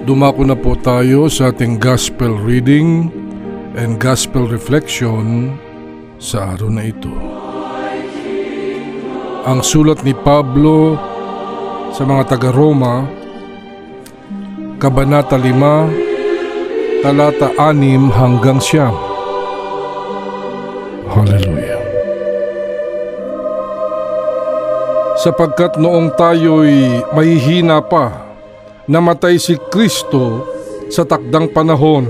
Dumako na po tayo sa ating Gospel reading and Gospel reflection sa araw na ito. Ang sulat ni Pablo sa mga taga-Roma, Kabanata 5, talata 6 hanggang 9. Hallelujah. Sapagkat noong tayo'y mahihina pa, namatay si Kristo sa takdang panahon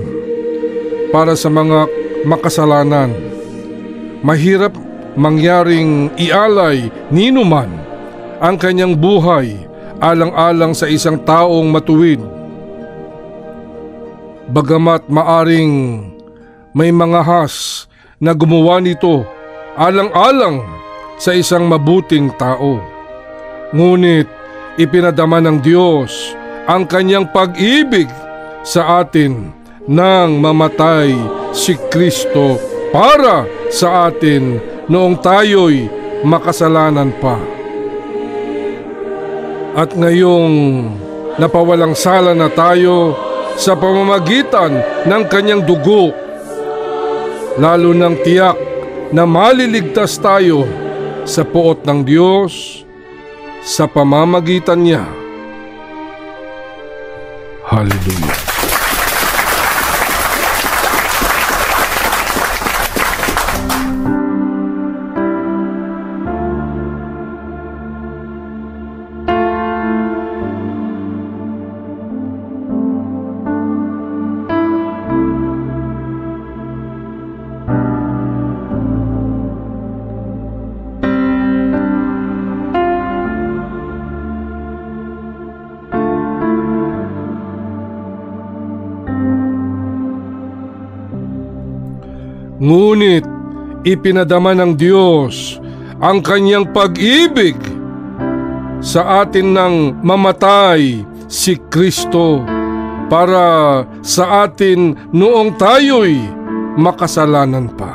para sa mga makasalanan. Mahirap mangyaring ialay ninuman ang kanyang buhay alang-alang sa isang taong matuwid. Bagamat maaring may mga has na gumawa nito alang-alang sa isang mabuting tao, ngunit ipinadama ng Diyos ang kanyang pag-ibig sa atin nang mamatay si Kristo para sa atin noong tayo'y makasalanan pa. At ngayong napawalang sala na tayo sa pamamagitan ng kanyang dugo, lalo nang tiyak na maliligtas tayo sa poot ng Diyos sa pamamagitan niya. Hallelujah. Ngunit ipinadama ng Diyos ang kanyang pag-ibig sa atin nang mamatay si Kristo para sa atin noong tayo'y makasalanan pa.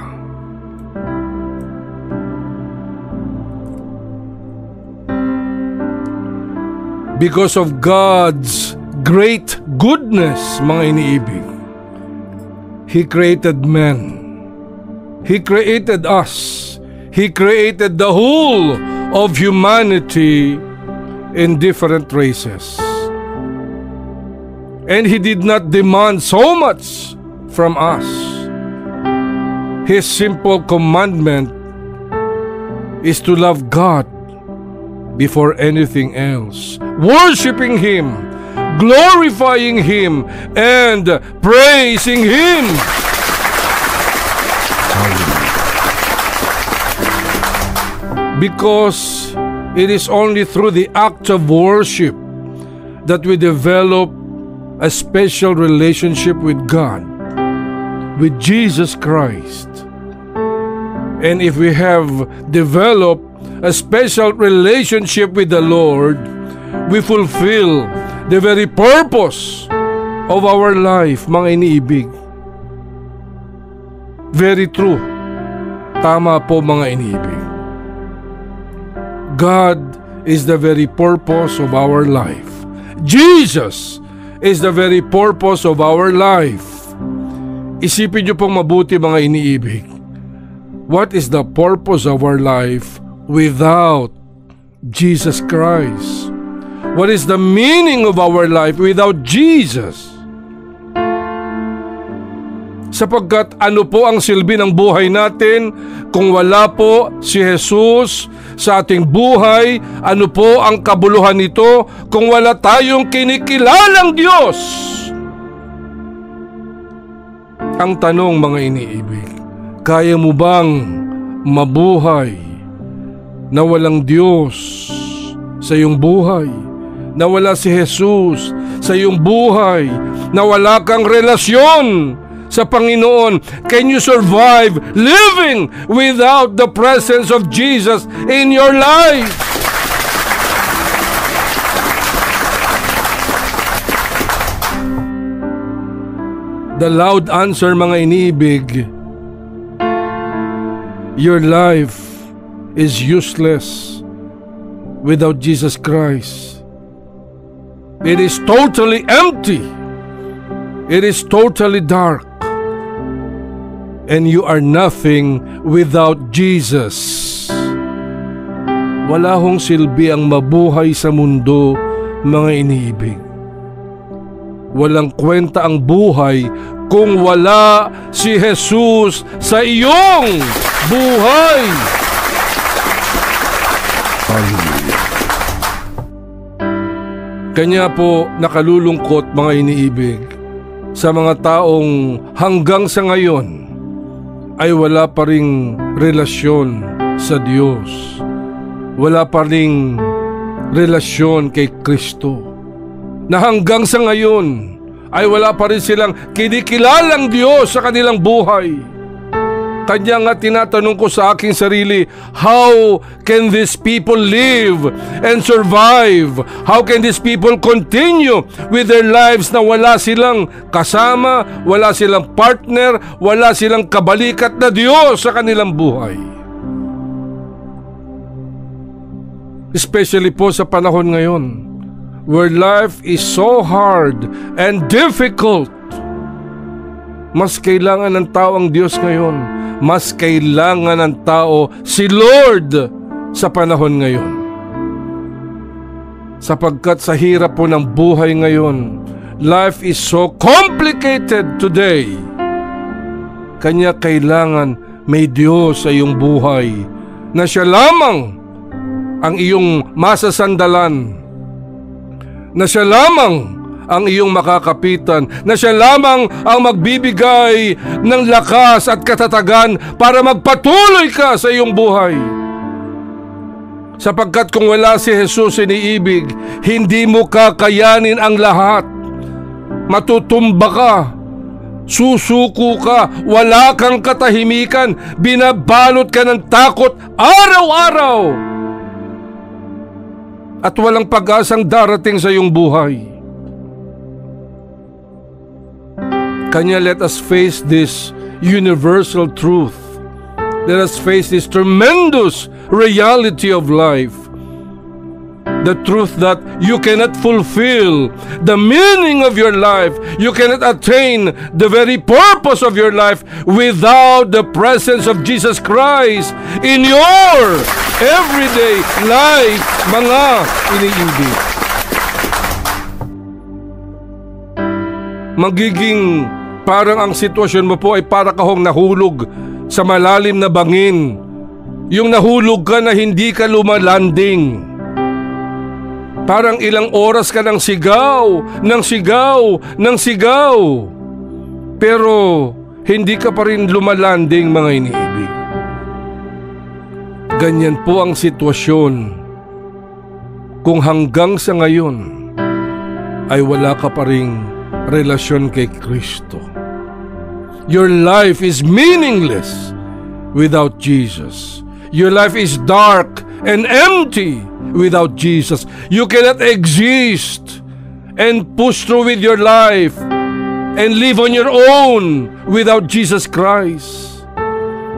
Because of God's great goodness, mga iniibig, He created men. He created us. He created the whole of humanity in different races. And He did not demand so much from us. His simple commandment is to love God before anything else, worshiping Him, glorifying Him, and praising Him. Because it is only through the act of worship that we develop a special relationship with God, with Jesus Christ. And if we have developed a special relationship with the Lord, we fulfill the very purpose of our life, mga iniibig. Very true. Tama po, mga iniibig. God is the very purpose of our life. Jesus is the very purpose of our life. Isipin niyo pong mabuti, mga iniibig. What is the purpose of our life without Jesus Christ? What is the meaning of our life without Jesus? Sapagkat ano po ang silbi ng buhay natin kung wala po si Jesus sa ating buhay? Ano po ang kabuluhan nito kung wala tayong kinikilalang Diyos? Ang tanong, mga iniibig, kaya mo bang mabuhay na walang Diyos sa iyong buhay? Na wala si Jesus sa iyong buhay? Na wala kang relasyon sa Panginoon? Can you survive living without the presence of Jesus in your life? The loud answer, mga iniibig, your life is useless without Jesus Christ. It is totally empty It is totally dark. And you are nothing without Jesus. Wala hong silbi ang mabuhay sa mundo, mga iniibig. Walang kwenta ang buhay kung wala si Jesus sa iyong buhay. Hallelujah. Kanya po nakalulungkot, mga iniibig, sa mga taong hanggang sa ngayon ay wala pa ring relasyon sa Diyos. Wala pa ring relasyon kay Kristo. Na hanggang sa ngayon ay wala pa rin silang kinikilalang Diyos sa kanilang buhay. Kanya nga tinatanong ko sa aking sarili, how can these people live and survive? How can these people continue with their lives na wala silang kasama, wala silang partner, wala silang kabalikat na Diyos sa kanilang buhay? Especially po sa panahon ngayon, where life is so hard and difficult. Mas kailangan ng tao ang Diyos ngayon. Mas kailangan ng tao si Lord sa panahon ngayon. Sapagkat sa hirap po ng buhay ngayon, life is so complicated today. Kanya kailangan may Diyos sa iyong buhay, na siya lamang ang iyong masasandalan, na siya lamang ang iyong makakapitan, na siya lamang ang magbibigay ng lakas at katatagan para magpatuloy ka sa iyong buhay. Sapagkat kung wala si Jesus iniibig, hindi mo kakayanin ang lahat. Matutumba ka, susuko ka, wala kang katahimikan, binabalot ka ng takot araw-araw. At walang pag-asang darating sa iyong buhay. Kanya, let us face this universal truth. Let us face this tremendous reality of life. The truth that you cannot fulfill the meaning of your life. You cannot attain the very purpose of your life without the presence of Jesus Christ in your everyday life, mga iniibig. Magiging parang ang sitwasyon mo po ay para kahong nahulog sa malalim na bangin. Yung nahulog ka na hindi ka lumalanding. Parang ilang oras ka ng sigaw, ng sigaw. Pero hindi ka pa rin lumalanding, mga iniibig. Ganyan po ang sitwasyon kung hanggang sa ngayon ay wala ka pa ring relasyon kay Kristo. Your life is meaningless without Jesus. Your life is dark and empty without Jesus. You cannot exist and push through with your life and live on your own without Jesus Christ.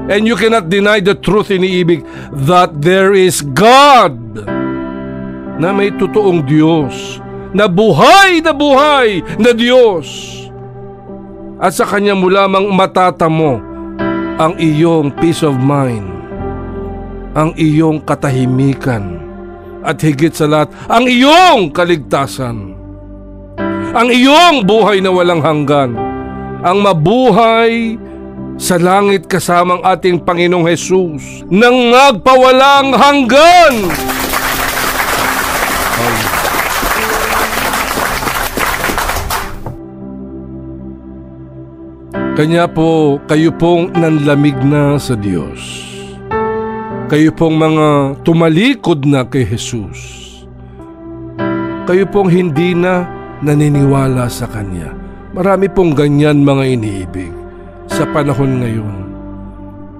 And you cannot deny the truth, iniibig, that there is God, na may totoong Diyos, na buhay na Diyos. At sa Kanya mo lamang matatamo ang iyong peace of mind, ang iyong katahimikan, at higit sa lahat, ang iyong kaligtasan, ang iyong buhay na walang hanggan, ang mabuhay sa langit kasamang ating Panginoong Hesus nang magpawalang hanggan. Kanya po, kayo pong nanlamig na sa Diyos. Kayo pong mga tumalikod na kay Jesus. Kayo pong hindi na naniniwala sa Kanya. Marami pong ganyan, mga iniibig, sa panahon ngayon.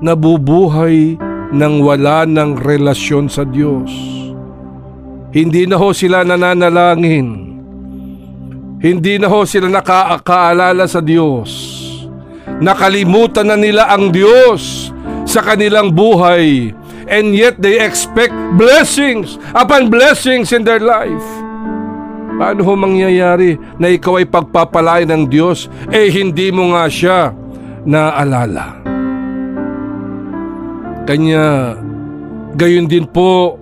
Nabubuhay nang wala ng relasyon sa Diyos. Hindi na ho sila nananalangin. Hindi na ho sila nakakaalala sa Diyos. Nakalimutan na nila ang Diyos sa kanilang buhay, and yet they expect blessings upon blessings in their life. Paano ho mangyayari na ikaw ay pagpapalain ng Diyos, hindi mo nga siya naalala? Kanya, gayon din po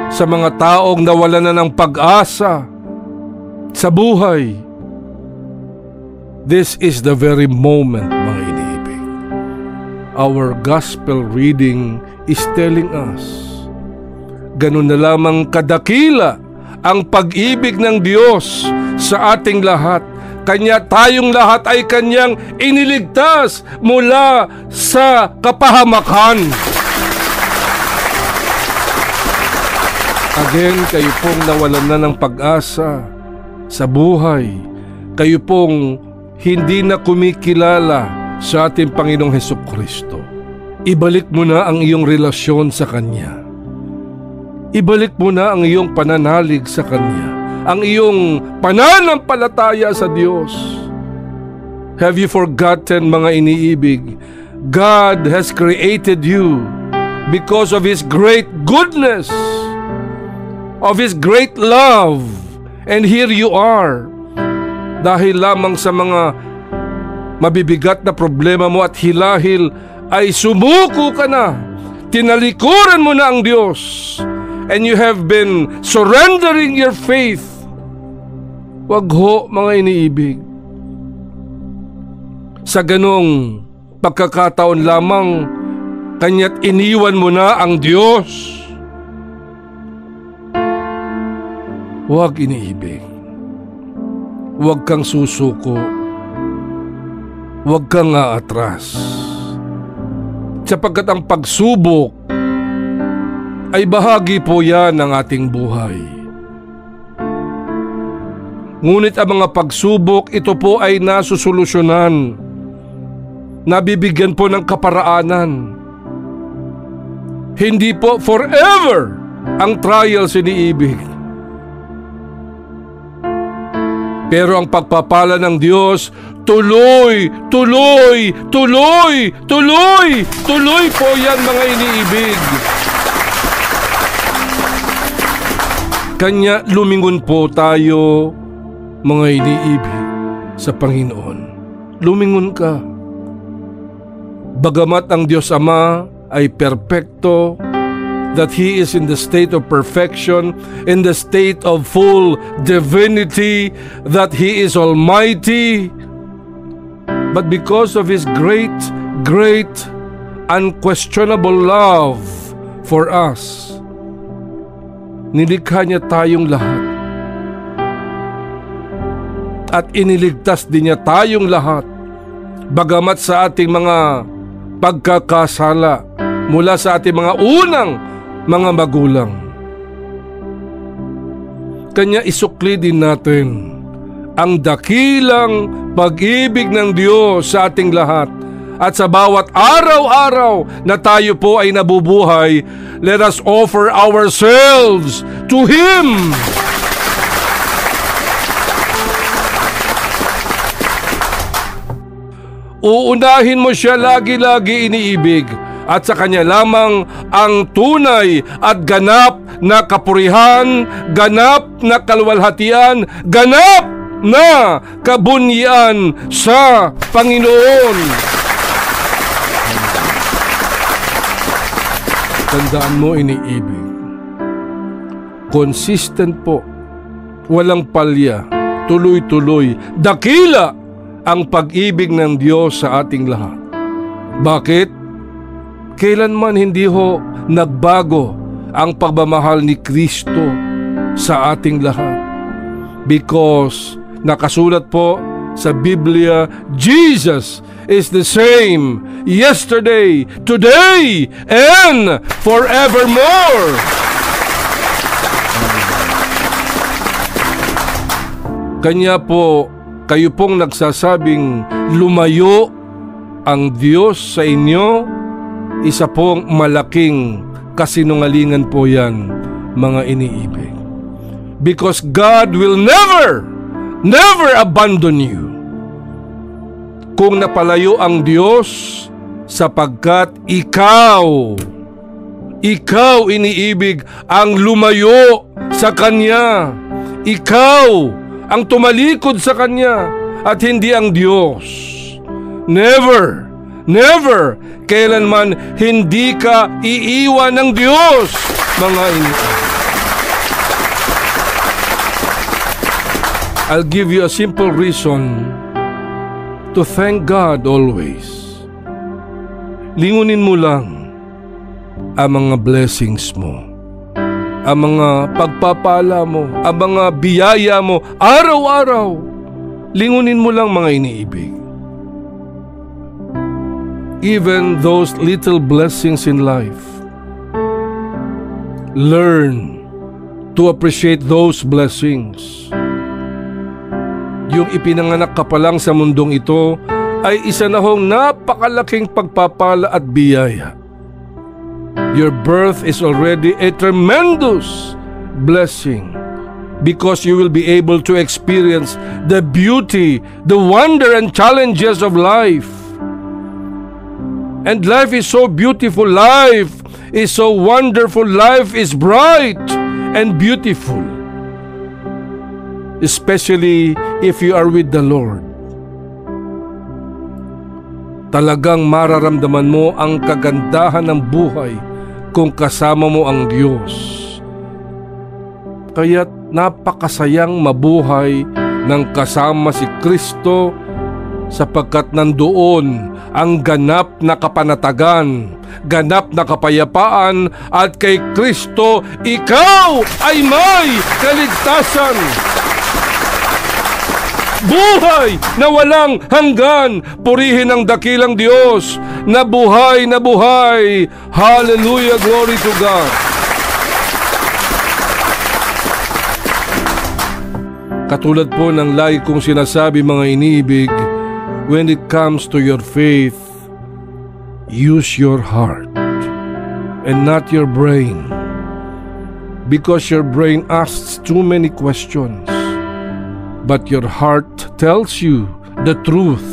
sa mga taong nawalan na ng pag-asa sa buhay. This is the very moment, mga iniibig. Our gospel reading is telling us, ganun na lamang kadakila ang pag-ibig ng Diyos sa ating lahat. Kanya tayong lahat ay Kanyang iniligtas mula sa kapahamakan. Again, kayo pong nawalan na ng pag-asa sa buhay. Kayo pong hindi na kumikilala sa ating Panginoong Hesukristo. Ibalik mo na ang iyong relasyon sa Kanya. Ibalik mo na ang iyong pananalig sa Kanya, ang iyong pananampalataya sa Diyos. Have you forgotten, mga iniibig? God has created you because of His great goodness, of His great love. And here you are, dahil lamang sa mga mabibigat na problema mo at hilahil, ay sumuko ka na, tinalikuran mo na ang Diyos, and you have been surrendering your faith. Wag ho, mga iniibig. Sa ganong pagkakataon lamang, kanya't iniwan mo na ang Diyos. Wag, iniibig. Wag kang susuko. Wag kang aatras. Sapagkat ang pagsubok ay bahagi po yan ng ating buhay. Ngunit ang mga pagsubok, ito po ay nasusolusyonan, nabibigyan po ng kaparaanan. Hindi po forever ang trials, iniibig. Pero ang pagpapala ng Diyos, tuloy, tuloy, tuloy, tuloy, tuloy po yan, mga iniibig. Kanya lumingon po tayo, mga iniibig, sa Panginoon. Lumingon ka. Bagamat ang Diyos Ama ay perpekto, that He is in the state of perfection, in the state of full divinity, that He is almighty, but because of His great, great, unquestionable love for us, nilikha niya tayong lahat. At iniligtas din niya tayong lahat, bagamat sa ating mga pagkakasala mula sa ating mga unang mga magulang. Kanya isukli din natin ang dakilang pag-ibig ng Diyos sa ating lahat. At sa bawat araw-araw na tayo po ay nabubuhay, let us offer ourselves to Him. Uunahin mo siya lagi-lagi, iniibig, at sa Kanya lamang ang tunay at ganap na kapurihan, ganap na kaluwalhatian, ganap na kabunyian sa Panginoon. Tandaan mo, iniibig, consistent po, walang palya, tuloy-tuloy, dakila ang pag-ibig ng Diyos sa ating lahat. Bakit? Kailanman hindi ho nagbago ang pagmamahal ni Kristo sa ating lahat. Because nakasulat po sa Biblia, Jesus is the same yesterday, today, and forevermore. Kanya po, kayo pong nagsasabing lumayo ang Diyos sa inyo, isa pong malaking kasinungalingan po yan, mga iniibig. Because God will never abandon you. Kung napalayo ang Diyos, sapagkat ikaw iniibig ang lumayo sa Kanya. Ikaw ang tumalikod sa Kanya at hindi ang Diyos. Never, never, kailanman hindi ka iiwan ng Diyos, mga iniibig. I'll give you a simple reason to thank God always. Lingunin mo lang ang mga blessings mo, ang mga pagpapala mo, ang mga biyaya mo, araw-araw. Lingunin mo lang, mga iniibig. Even those little blessings in life, learn to appreciate those blessings. Yung ipinanganak ka pa lang sa mundong ito ay isa na hong napakalaking pagpapala at biyaya. Your birth is already a tremendous blessing because you will be able to experience the beauty, the wonder and challenges of life. And life is so beautiful, life is so wonderful, life is bright and beautiful. Especially if you are with the Lord. Talagang mararamdaman mo ang kagandahan ng buhay kung kasama mo ang Diyos. Kaya't napakasayang mabuhay ng kasama si Kristo sapagkat nandoon ang ganap na kapanatagan, ganap na kapayapaan at kay Kristo ikaw ay may kaligtasan. Buhay na walang hanggan, purihin ang dakilang Diyos na buhay na buhay. Hallelujah, glory to God. Katulad po ng lagi kong sinasabi, mga iniibig, when it comes to your faith, use your heart and not your brain, because your brain asks too many questions. But your heart tells you the truth.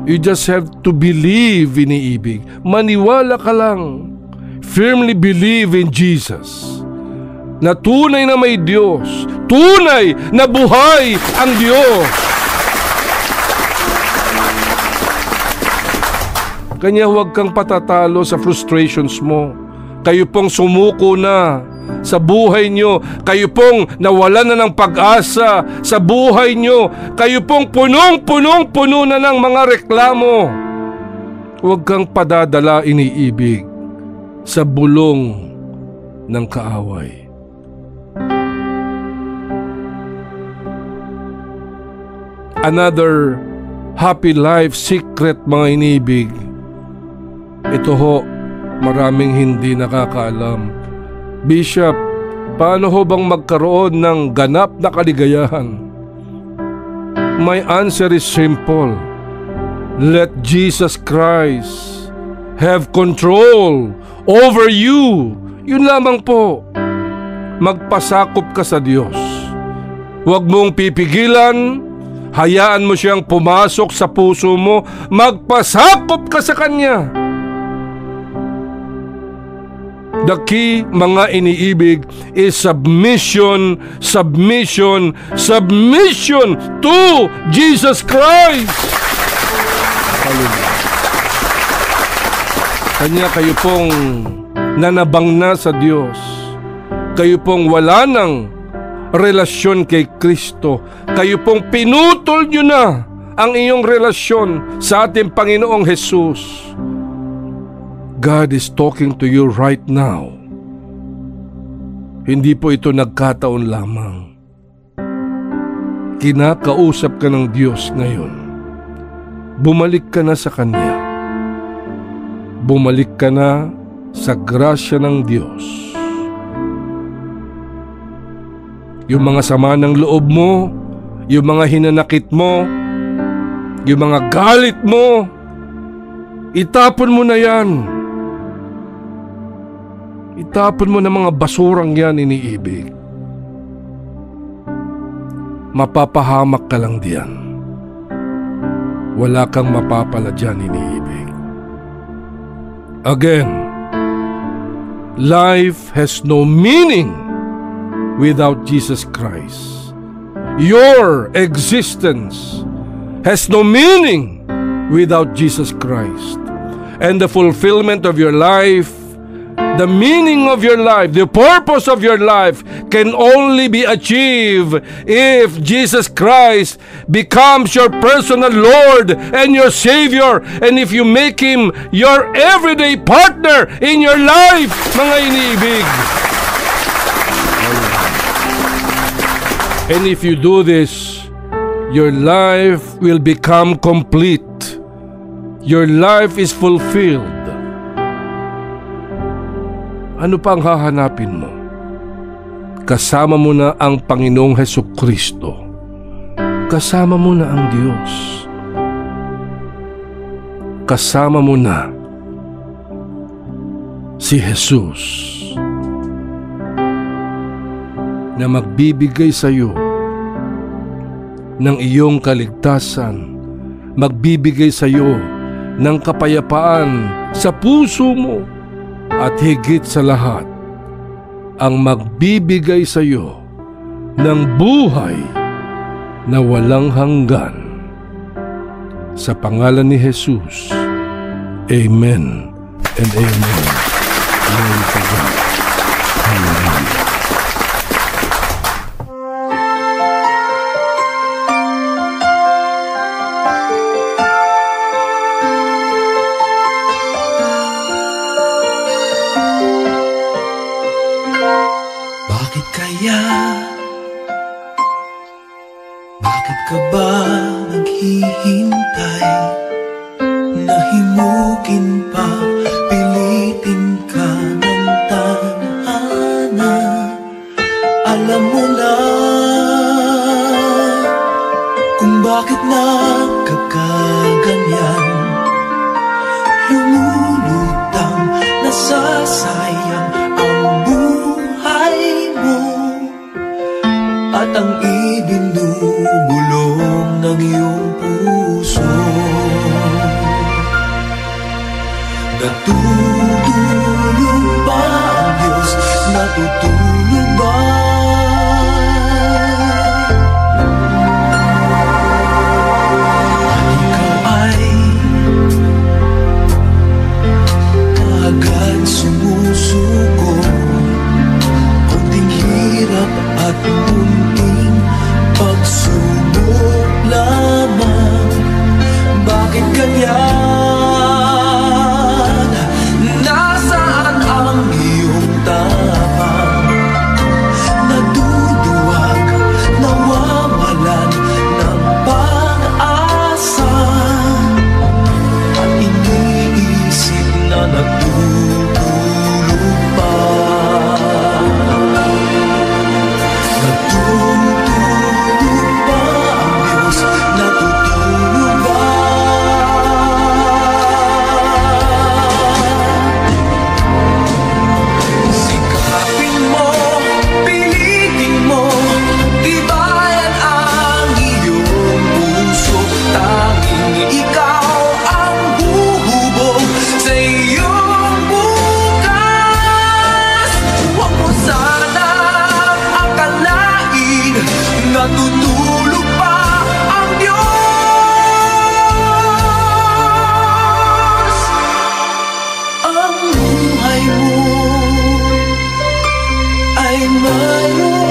You just have to believe, iniibig. Maniwala ka lang. Firmly believe in Jesus. Na tunay na may Diyos. Tunay na buhay ang Diyos. Kanya huwag kang patatalo sa frustrations mo. Kayo pong sumuko na sa buhay nyo. Kayo pong nawalan na ng pag-asa sa buhay nyo. Kayo pong punong-puno na ng mga reklamo. Huwag kang padadala, iniibig, sa bulong ng kaaway. Another happy life secret, mga iniibig. Ito ho, maraming hindi nakakaalam. Bishop, paano ho bang magkaroon ng ganap na kaligayahan? My answer is simple. Let Jesus Christ have control over you. Yun lamang po. Magpasakop ka sa Diyos. Huwag mong pipigilan. Hayaan mo siyang pumasok sa puso mo. Magpasakop ka sa Kanya. The key, mga iniibig, is submission, submission, submission to Jesus Christ. Hallelujah. Kanya kayo pong nanabang na sa Diyos. Kayo pong wala ng relasyon kay Kristo. Kayo pong pinutol nyo na ang iyong relasyon sa ating Panginoong Jesus. God is talking to you right now. Hindi po ito nagkataon lamang. Kinakausap ka ng Diyos ngayon. Bumalik ka na sa Kanya. Bumalik ka na sa grasya ng Diyos. Yung mga sama ng loob mo, yung mga hinanakit mo, yung mga galit mo, itapon mo na yan. Itapon mo na mga basurang yan, iniibig. Mapapahamak ka lang diyan. Wala kang mapapala dyan, iniibig. Again, life has no meaning without Jesus Christ. Your existence has no meaning without Jesus Christ. And the fulfillment of your life, the meaning of your life, the purpose of your life can only be achieved if Jesus Christ becomes your personal Lord and your Savior, and if you make Him your everyday partner in your life, mga iniibig. And if you do this, your life will become complete. Your life is fulfilled. Ano pang hahanapin mo? Kasama mo na ang Panginoong Hesukristo. Kasama mo na ang Diyos. Kasama mo na si Jesus na magbibigay sa iyo ng iyong kaligtasan, magbibigay sa iyo ng kapayapaan sa puso mo, at higit sa lahat, ang magbibigay sa iyo ng buhay na walang hanggan. Sa pangalan ni Jesus, Amen and Amen. Glory to God. Hallelujah. Bakit ka ba naghihintay? Nahimukin pa, pilitin ka ng tadhana. Alam mo na kung bakit nagkakaganyan. Lumulutang, nasasayang ang buhay mo, at ang ibinubulong ng iyong puso. Natutulog ba ang Diyos? Natutulog ba? At ikaw ay agad sumusuko, kunting hirap at munting pagsubok lamang. Bakit ganyan? Nasaan ang iyong tapang? Naduduwag, nawawalan ng pag-asa, at iniisip na nagtutulog pa. Natutulog ba ang Diyos? Natutulog ba? Sikapin mo, pilitin mo, tibayan ang iyong puso. Tanging ikaw ang buhubog sa iyong bukas. Huwag mo sanang akalain natutulog pa ang Diyos. Ang buhay mo ay mayroon